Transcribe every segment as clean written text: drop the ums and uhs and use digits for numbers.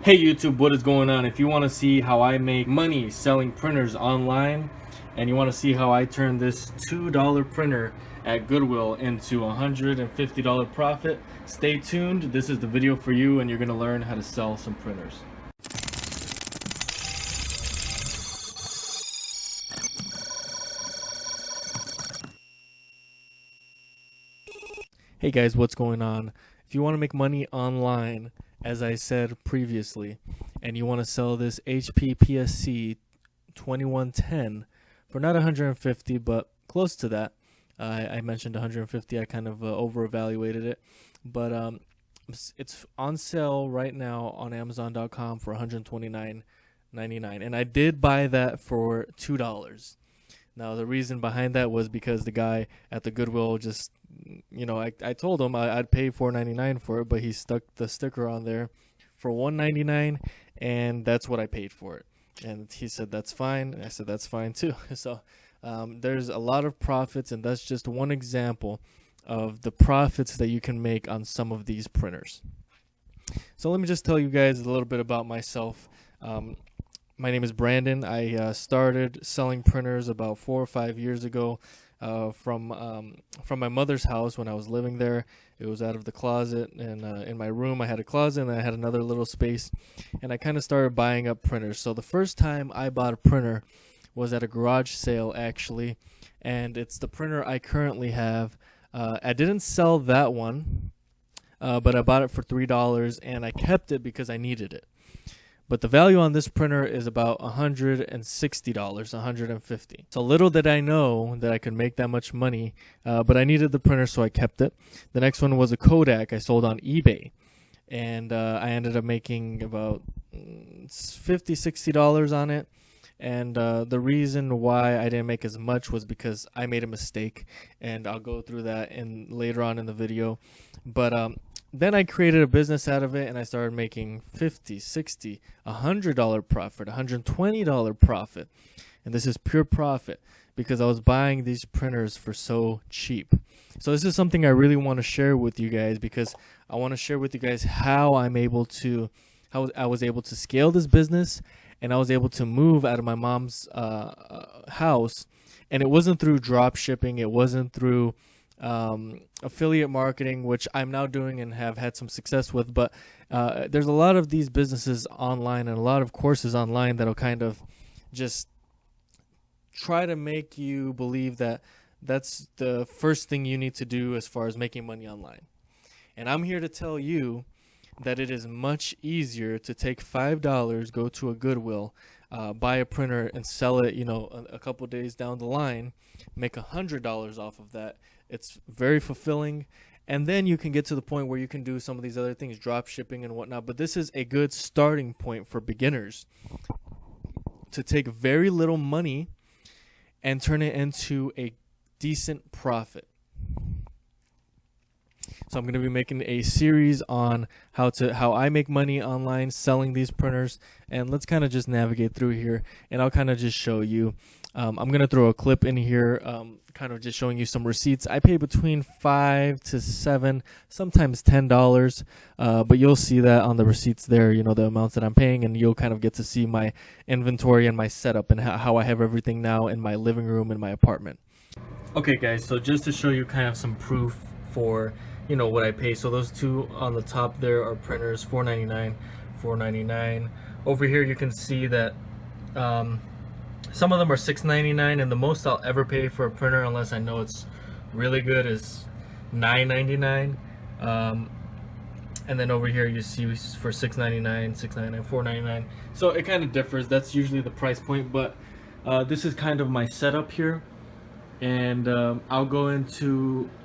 Hey YouTube, what is going on? If you want to see how I make money selling printers online, and you want to see how I turn this $2 printer at Goodwill into $150 profit, stay tuned. This is the video for you, and you're going to learn how to sell some printers. Hey guys, what's going on? If you want to make money online, as I said previously, and you want to sell this HP PSC 2110 for not 150 but close to that. I mentioned 150. I kind of over-evaluated it, but it's on sale right now on Amazon.com for $129.99, and I did buy that for $2. Now, the reason behind that was because the guy at the Goodwill just, I told him I'd pay $4.99 for it, but he stuck the sticker on there for $1.99, and that's what I paid for it. And he said, that's fine. And I said, that's fine too. So there's a lot of profits, and that's just one example of the profits that you can make on some of these printers. So let me just tell you guys a little bit about myself. My name is Brandon. I started selling printers about 4 or 5 years ago from my mother's house when I was living there. It was out of the closet, and in my room I had a closet, and I had another little space, and I kind of started buying up printers. So the first time I bought a printer was at a garage sale, actually, and it's the printer I currently have. I didn't sell that one, but I bought it for $3, and I kept it because I needed it. But the value on this printer is about $160, $150. So little did I know that I could make that much money, but I needed the printer, so I kept it. The next one was a Kodak I sold on eBay, and I ended up making about $50, $60 on it. And the reason why I didn't make as much was because I made a mistake, and I'll go through that later on in the video. But then I created a business out of it, and I started making $50, $60, $100 profit, $120 profit. And this is pure profit because I was buying these printers for so cheap. So this is something I really want to share with you guys, because I want to share with you guys how I was able to scale this business, and I was able to move out of my mom's house. And it wasn't through drop shipping. It wasn't through affiliate marketing, which I'm now doing and have had some success with. But there's a lot of these businesses online and a lot of courses online that'll kind of just try to make you believe that that's the first thing you need to do as far as making money online. And I'm here to tell you that it is much easier to take $5, go to a Goodwill, buy a printer, and sell it, a couple days down the line, make $100 off of that. It's very fulfilling, and then you can get to the point where you can do some of these other things, drop shipping and whatnot. But this is a good starting point for beginners to take very little money and turn it into a decent profit. So I'm going to be making a series on how I make money online selling these printers, and let's kind of just navigate through here, and I'll kind of just show you. I'm going to throw a clip in here, kind of just showing you some receipts. I pay between $5 to $7, sometimes $10, but you'll see that on the receipts there, the amounts that I'm paying, and you'll kind of get to see my inventory and my setup and how I have everything now in my living room in my apartment. Okay guys, so just to show you kind of some proof for what I pay. So those two on the top there are printers, $4.99, $4.99. Over here you can see that some of them are $6.99, and the most I'll ever pay for a printer, unless I know it's really good, is $9.99. And then over here you see for $6.99, $6.99, $4.99. So it kind of differs. That's usually the price point, but this is kind of my setup here. And I'll go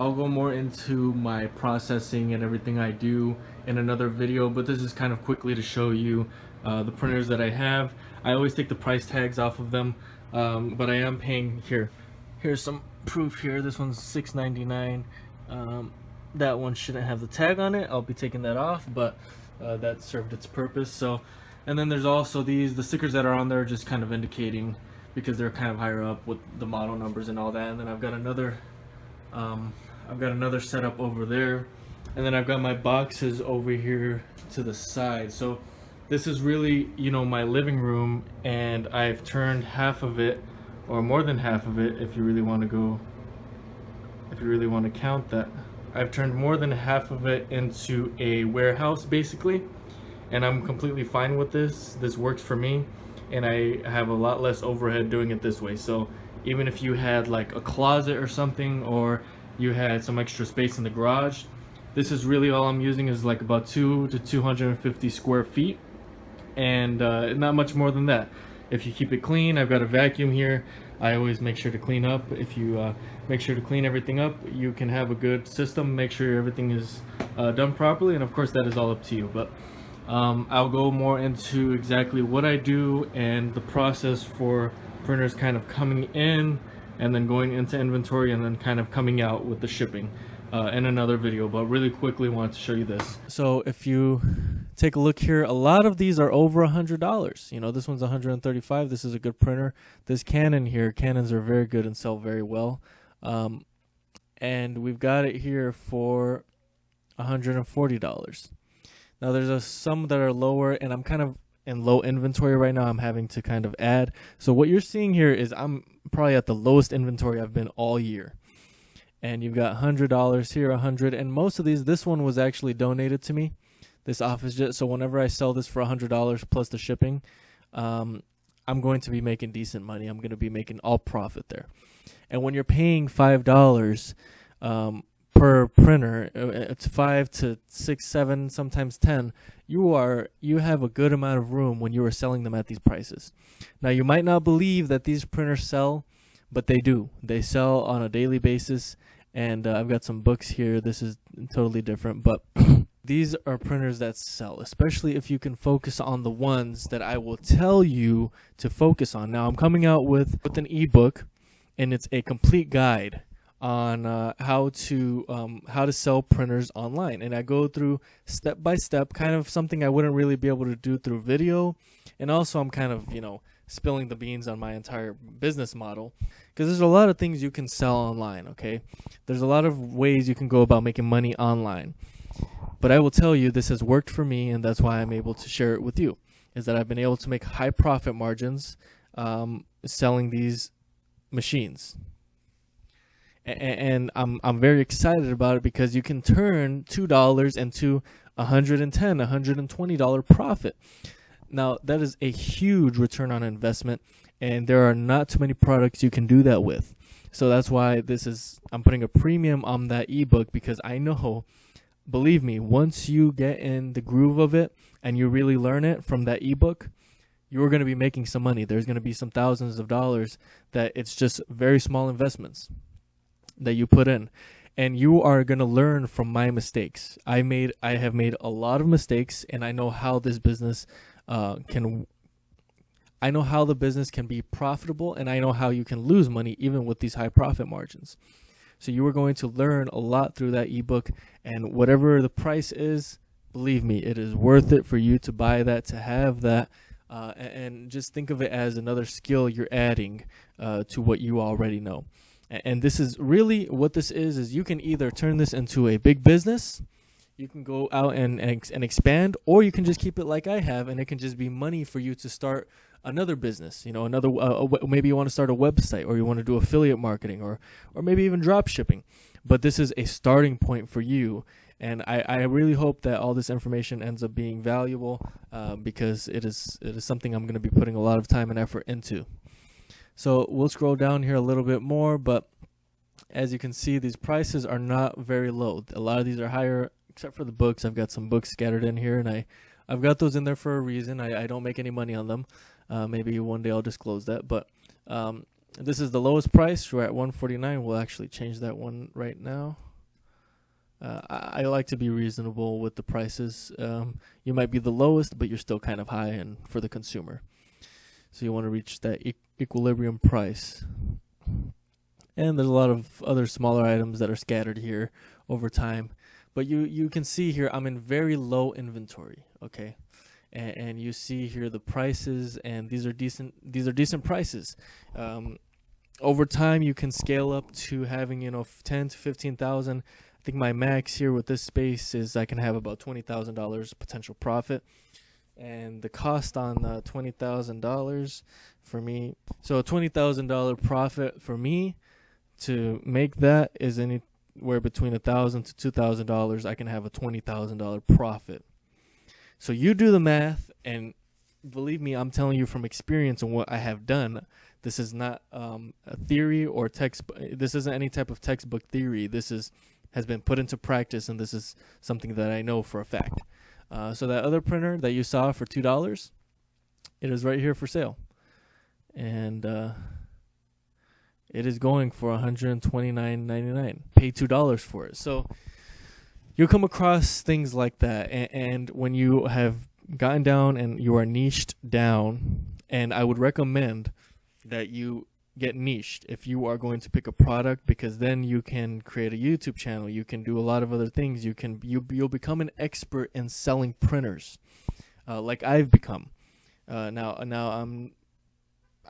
more into my processing and everything I do in another video, but this is kind of quickly to show you the printers that I have. I always take the price tags off of them, but I am paying here's some proof here. This one's $6.99. That one shouldn't have the tag on it. I'll be taking that off, but that served its purpose. So, and then there's also the stickers that are on there, just kind of indicating, because they're kind of higher up with the model numbers and all that. And then I've got another setup over there, and then I've got my boxes over here to the side. So this is really, my living room, and I've turned half of it, or more than half of it, if you really want to count that. I've turned more than half of it into a warehouse, basically, and I'm completely fine with this. This works for me, and I have a lot less overhead doing it this way. So even if you had like a closet or something, or you had some extra space in the garage, this is really all I'm using is like about 2 to 250 square feet, and not much more than that. If you keep it clean, I've got a vacuum here. I always make sure to clean up. If you make sure to clean everything up, you can have a good system. Make sure everything is done properly, and of course that is all up to you. But I'll go more into exactly what I do and the process for printers kind of coming in and then going into inventory and then kind of coming out with the shipping in another video. But really quickly, wanted to show you this. So if you take a look here, a lot of these are over $100. This one's $135. This is a good printer. This Canon here, Canons are very good and sell very well. And we've got it here for $140. Now there's some that are lower, and I'm kind of in low inventory right now. I'm having to kind of add. So what you're seeing here is I'm probably at the lowest inventory I've been all year. And you've got $100 here, $100, and most of these, this one was actually donated to me, this OfficeJet. So whenever I sell this for $100 plus the shipping, I'm going to be making decent money. I'm going to be making all profit there. And when you're paying $5 per printer, it's 5 to 6, 7, sometimes 10. You have a good amount of room when you are selling them at these prices. Now you might not believe that these printers sell, but they do. They sell on a daily basis. And I've got some books here. This is totally different, but these are printers that sell, especially if you can focus on the ones that I will tell you to focus on. Now I'm coming out with an ebook, and it's a complete guide on how to sell printers online, and I go through step by step, kind of something I wouldn't really be able to do through video. And also I'm kind of spilling the beans on my entire business model, because there's a lot of things you can sell online. Okay, there's a lot of ways you can go about making money online, but I will tell you this has worked for me, and that's why I'm able to share it with you, is that I've been able to make high profit margins selling these machines. And I'm very excited about it, because you can turn $2 into $110, $120 profit. Now that is a huge return on investment, and there are not too many products you can do that with. So that's why I'm putting a premium on that ebook, because I know, believe me, once you get in the groove of it and you really learn it from that ebook, you're going to be making some money. There's going to be some thousands of dollars that it's just very small investments that you put in, and you are going to learn from my mistakes. I have made a lot of mistakes, and I know how this business I know how the business can be profitable, and I know how you can lose money even with these high profit margins. So you are going to learn a lot through that ebook, and whatever the price is, believe me, it is worth it for you to buy that, to have that, and just think of it as another skill you're adding to what you already know. And this is really what this is you can either turn this into a big business, you can go out and expand, or you can just keep it like I have, and it can just be money for you to start another business. Maybe you want to start a website, or you want to do affiliate marketing, or maybe even drop shipping. But this is a starting point for you, and I really hope that all this information ends up being valuable, because it is something I'm going to be putting a lot of time and effort into. So we'll scroll down here a little bit more, but as you can see, these prices are not very low. A lot of these are higher, except for the books. I've got some books scattered in here, and I've got those in there for a reason. I don't make any money on them. Maybe one day I'll disclose that. But this is the lowest price. We're at $149. We'll actually change that one right now. I like to be reasonable with the prices. You might be the lowest, but you're still kind of high and for the consumer. So you want to reach that equilibrium price. And there's a lot of other smaller items that are scattered here over time. But you can see here I'm in very low inventory, okay? And you see here the prices, and these are decent prices. Over time you can scale up to having 10 to 15,000. I think my max here with this space is I can have about $20,000 potential profit. And the cost on $20,000 for me, so a $20,000 profit for me to make that is anywhere between $1,000 to $2,000. I can have a $20,000 profit. So you do the math, and believe me, I'm telling you from experience and what I have done. This is not a theory or text. This isn't any type of textbook theory. This has been put into practice, and this is something that I know for a fact. So that other printer that you saw for $2, it is right here for sale, and it is going for $129.99. Pay $2 for it. So you'll come across things like that, and when you have gotten down and you are niched down, and I would recommend that you get niched if you are going to pick a product, because then you can create a YouTube channel, you can do a lot of other things, you'll become an expert in selling printers, like I've become.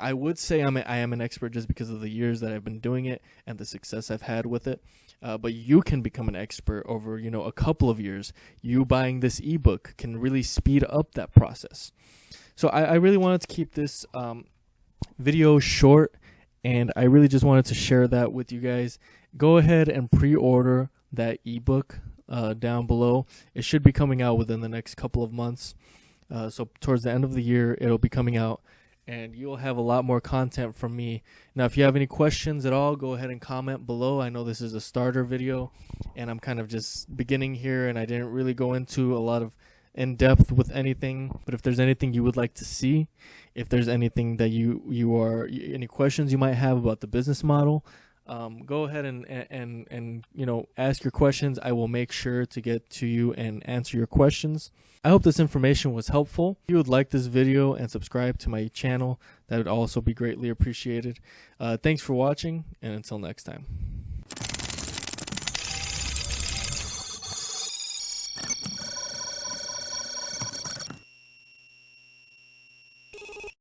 I would say I am an expert just because of the years that I've been doing it and the success I've had with it. But you can become an expert over, a couple of years. You buying this ebook can really speed up that process. So I really wanted to keep this video short, and I really just wanted to share that with you guys. Go ahead and pre-order that ebook down below. It should be coming out within the next couple of months. So towards the end of the year, it'll be coming out, and you'll have a lot more content from me. Now, if you have any questions at all, go ahead and comment below. I know this is a starter video, and I'm kind of just beginning here, and I didn't really go into a lot of in-depth with anything. But if there's anything you would like to see, if there's anything that any questions you might have about the business model, go ahead and ask your questions. I will make sure to get to you and answer your questions. I hope this information was helpful. If you would like this video and subscribe to my channel, that would also be greatly appreciated. Thanks for watching, and until next time.